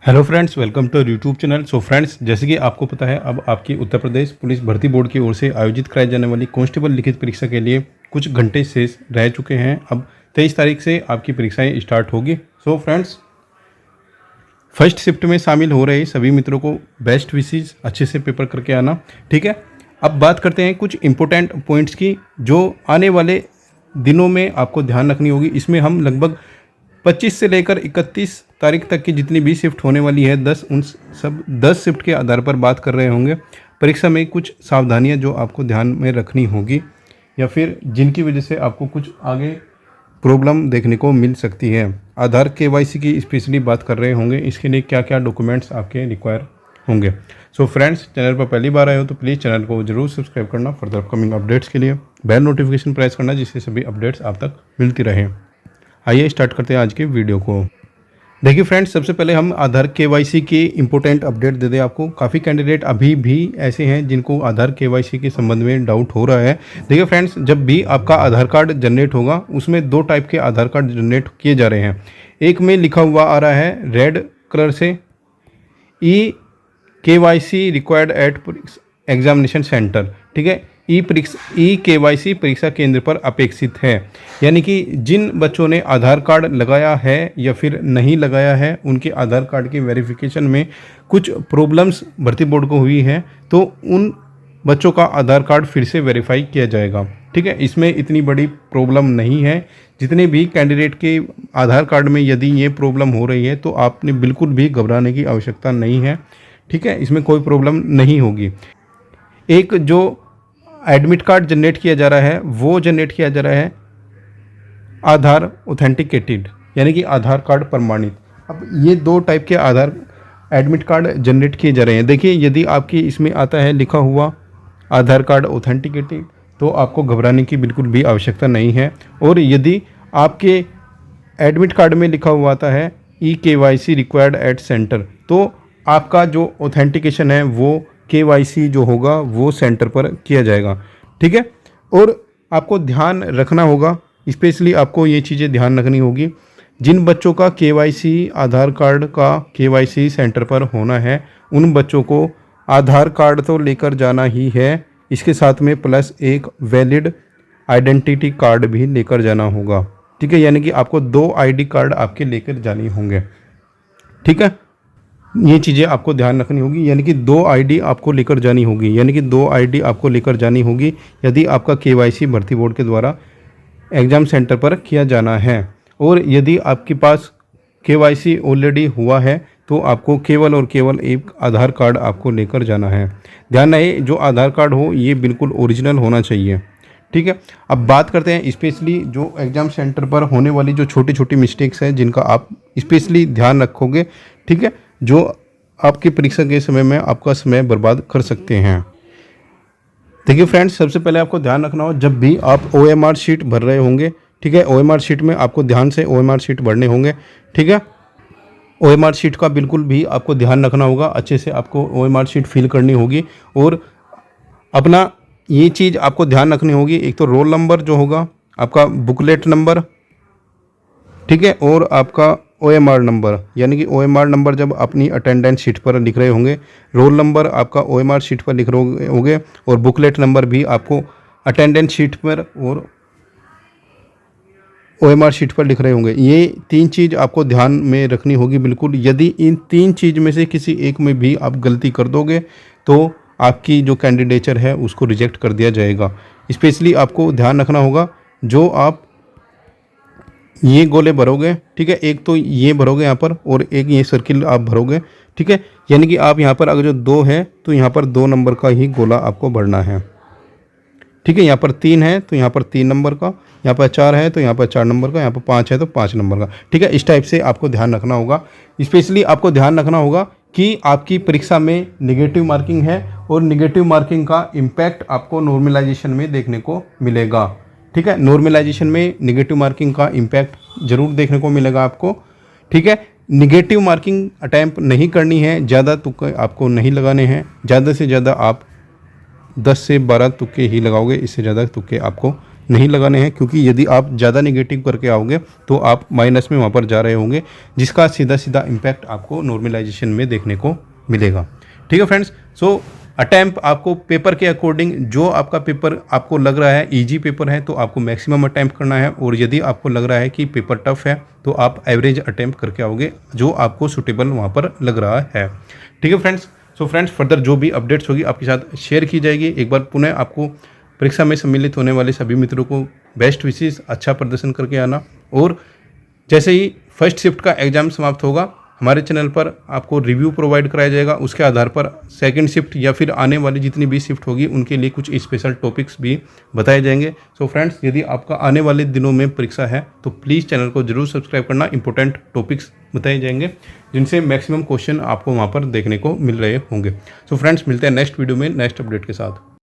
Hello friends, welcome to YouTube channel. So friends, जैसे कि आपको पता है, अब आपकी उत्तर प्रदेश पुलिस भर्ती बोर्ड की ओर से आयोजित कराई जाने वाली कांस्टेबल लिखित परीक्षा के लिए कुछ घंटे शेष रह चुके हैं। अब 23 तारीख से आपकी परीक्षाएं स्टार्ट होगी। सो फ्रेंड्स, फर्स्ट शिफ्ट में शामिल हो रहे सभी मित्रों को बेस्ट विशेस, अच्छे से पेपर करके आना। ठीक है, अब बात करते हैं कुछ इंपॉर्टेंट पॉइंट्स की जो आने वाले दिनों में आपको ध्यान रखनी होगी। इसमें हम लगभग 25 से लेकर 31 तारीख तक की जितनी भी शिफ्ट होने वाली है, 10 शिफ्ट के आधार पर बात कर रहे होंगे। परीक्षा में कुछ सावधानियां जो आपको ध्यान में रखनी होगी या फिर जिनकी वजह से आपको कुछ आगे प्रॉब्लम देखने को मिल सकती है। आधार केवाईसी की स्पेशली बात कर रहे होंगे, इसके लिए क्या क्या डॉक्यूमेंट्स आपके रिक्वायर होंगे। सो फ्रेंड्स, चैनल पर पहली बार आए हो तो प्लीज़ चैनल को जरूर सब्सक्राइब करना। फर्दर अपकमिंग अपडेट्स के लिए बेल नोटिफिकेशन प्रेस करना, जिससे सभी अपडेट्स आप तक मिलती रहें। आइए स्टार्ट करते हैं आज के वीडियो को। देखिए फ्रेंड्स, सबसे पहले हम आधार केवाईसी की इंपॉर्टेंट अपडेट दे दें आपको। काफ़ी कैंडिडेट अभी भी ऐसे हैं जिनको आधार केवाईसी के संबंध में डाउट हो रहा है। देखिए फ्रेंड्स, जब भी आपका आधार कार्ड जनरेट होगा उसमें दो टाइप के आधार कार्ड जनरेट किए जा रहे हैं। एक में लिखा हुआ आ रहा है रेड कलर से e KYC required at examination centre. ठीक है, ई केवाईसी परीक्षा केंद्र पर अपेक्षित है। यानी कि जिन बच्चों ने आधार कार्ड लगाया है या फिर नहीं लगाया है, उनके आधार कार्ड की वेरिफिकेशन में कुछ प्रॉब्लम्स भर्ती बोर्ड को हुई है, तो उन बच्चों का आधार कार्ड फिर से वेरीफाई किया जाएगा। ठीक है, इसमें इतनी बड़ी प्रॉब्लम नहीं है। जितने भी कैंडिडेट के आधार कार्ड में यदि ये प्रॉब्लम हो रही है तो आपने बिल्कुल भी घबराने की आवश्यकता नहीं है। ठीक है, इसमें कोई प्रॉब्लम नहीं होगी। एक जो एडमिट कार्ड जनरेट किया जा रहा है वो जनरेट किया जा रहा है आधार ऑथेंटिकेटेड, यानी कि आधार कार्ड प्रमाणित। अब ये दो टाइप के आधार एडमिट कार्ड जनरेट किए जा रहे हैं। देखिए, यदि आपकी इसमें आता है लिखा हुआ आधार कार्ड ऑथेंटिकेटेड तो आपको घबराने की बिल्कुल भी आवश्यकता नहीं है। और यदि आपके एडमिट कार्ड में लिखा हुआ आता है e KYC required at centre, तो आपका जो ऑथेंटिकेशन है वो केवाईसी जो होगा वो सेंटर पर किया जाएगा। ठीक है, और आपको ध्यान रखना होगा, स्पेशली आपको ये चीज़ें ध्यान रखनी होगी। जिन बच्चों का केवाईसी आधार कार्ड का केवाईसी सेंटर पर होना है, उन बच्चों को आधार कार्ड तो लेकर जाना ही है, इसके साथ में प्लस एक वैलिड आइडेंटिटी कार्ड भी लेकर जाना होगा। ठीक है, यानी कि आपको 2 आईडी कार्ड आपके लेकर जाने होंगे। ठीक है, ये चीज़ें आपको ध्यान रखनी होगी, यानी कि 2 आईडी आपको लेकर जानी होगी, यानी कि 2 आईडी आपको लेकर जानी होगी यदि आपका केवाईसी भर्ती बोर्ड के द्वारा एग्ज़ाम सेंटर पर किया जाना है। और यदि आपके पास केवाईसी ऑलरेडी हुआ है तो आपको केवल और केवल एक आधार कार्ड आपको लेकर जाना है। ध्यान रहे, जो आधार कार्ड हो ये बिल्कुल ओरिजिनल होना चाहिए। ठीक है, अब बात करते हैं स्पेशली जो एग्ज़ाम सेंटर पर होने वाली जो छोटी छोटी मिस्टेक्स हैं जिनका आप स्पेशली ध्यान रखोगे। ठीक है, जो आपकी परीक्षा के समय में आपका समय बर्बाद कर सकते हैं। देखिए फ्रेंड्स, सबसे पहले आपको ध्यान रखना हो, जब भी आप OMR शीट भर रहे होंगे, ठीक है, OMR शीट में आपको ध्यान से OMR शीट भरने होंगे। ठीक है, OMR शीट का बिल्कुल भी आपको ध्यान रखना होगा, अच्छे से आपको OMR शीट फिल करनी होगी। और अपना ये चीज़ आपको ध्यान रखनी होगी, एक तो रोल नंबर जो होगा, आपका बुकलेट नंबर, ठीक है, और आपका OMR नंबर, यानी कि OMR नंबर जब अपनी अटेंडेंस शीट पर लिख रहे होंगे, रोल नंबर आपका OMR शीट पर लिख रहे होंगे और बुकलेट नंबर भी आपको अटेंडेंस शीट पर और OMR शीट पर लिख रहे होंगे। ये 3 चीज़ आपको ध्यान में रखनी होगी बिल्कुल। यदि इन 3 चीज़ में से किसी एक में भी आप गलती कर दोगे तो आपकी जो कैंडिडेचर है उसको रिजेक्ट कर दिया जाएगा। स्पेशली आपको ध्यान रखना होगा, जो आप ये गोले भरोगे, ठीक है, एक तो ये भरोगे यहाँ पर और एक ये सर्किल आप भरोगे। ठीक है, यानी कि आप यहाँ पर अगर जो 2 है तो यहाँ पर 2 नंबर का ही गोला आपको भरना है। ठीक है, यहाँ पर 3 है तो यहाँ पर 3 नंबर का, यहाँ पर 4 है तो यहाँ पर 4 नंबर का, यहाँ पर 5 है तो 5 नंबर का। ठीक है, इस टाइप से आपको ध्यान रखना होगा। स्पेशली आपको ध्यान रखना होगा कि आपकी परीक्षा में नेगेटिव मार्किंग है और नेगेटिव मार्किंग का इम्पैक्ट आपको नॉर्मलाइजेशन में देखने को मिलेगा। ठीक है, नॉर्मलाइजेशन में नेगेटिव मार्किंग का इम्पैक्ट जरूर देखने को मिलेगा आपको। ठीक है, नेगेटिव मार्किंग अटैम्प्ट नहीं करनी है, ज़्यादा तुक्के आपको नहीं लगाने हैं। ज़्यादा से ज़्यादा आप 10 से 12 तुक्के ही लगाओगे, इससे ज़्यादा तुक्के आपको नहीं लगाने हैं, क्योंकि यदि आप ज़्यादा नेगेटिव करके आओगे तो आप माइनस में वहाँ पर जा रहे होंगे, जिसका सीधा सीधा इम्पैक्ट आपको नॉर्मलाइजेशन में देखने को मिलेगा। ठीक है फ्रेंड्स, सो अटैम्प्ट आपको पेपर के अकॉर्डिंग, जो आपका पेपर आपको लग रहा है इजी पेपर है तो आपको मैक्सिमम अटैम्प्ट करना है, और यदि आपको लग रहा है कि पेपर टफ है तो आप एवरेज अटैम्प्ट करके आओगे जो आपको सूटेबल वहाँ पर लग रहा है। ठीक है फ्रेंड्स, सो फ्रेंड्स फर्दर जो भी अपडेट्स होगी आपके साथ शेयर की जाएगी। एक बार पुनः आपको परीक्षा में सम्मिलित होने वाले सभी मित्रों को बेस्ट विशेष, अच्छा प्रदर्शन करके आना, और जैसे ही फर्स्ट शिफ्ट का एग्ज़ाम समाप्त होगा हमारे चैनल पर आपको रिव्यू प्रोवाइड कराया जाएगा। उसके आधार पर सेकंड शिफ्ट या फिर आने वाली जितनी भी शिफ्ट होगी उनके लिए कुछ स्पेशल टॉपिक्स भी बताए जाएंगे। सो फ्रेंड्स, यदि आपका आने वाले दिनों में परीक्षा है तो प्लीज़ चैनल को जरूर सब्सक्राइब करना। इंपॉर्टेंट टॉपिक्स बताए जाएंगे जिनसे मैक्सिमम क्वेश्चन आपको वहाँ पर देखने को मिल रहे होंगे। सो फ्रेंड्स, मिलते हैं नेक्स्ट वीडियो में नेक्स्ट अपडेट के साथ।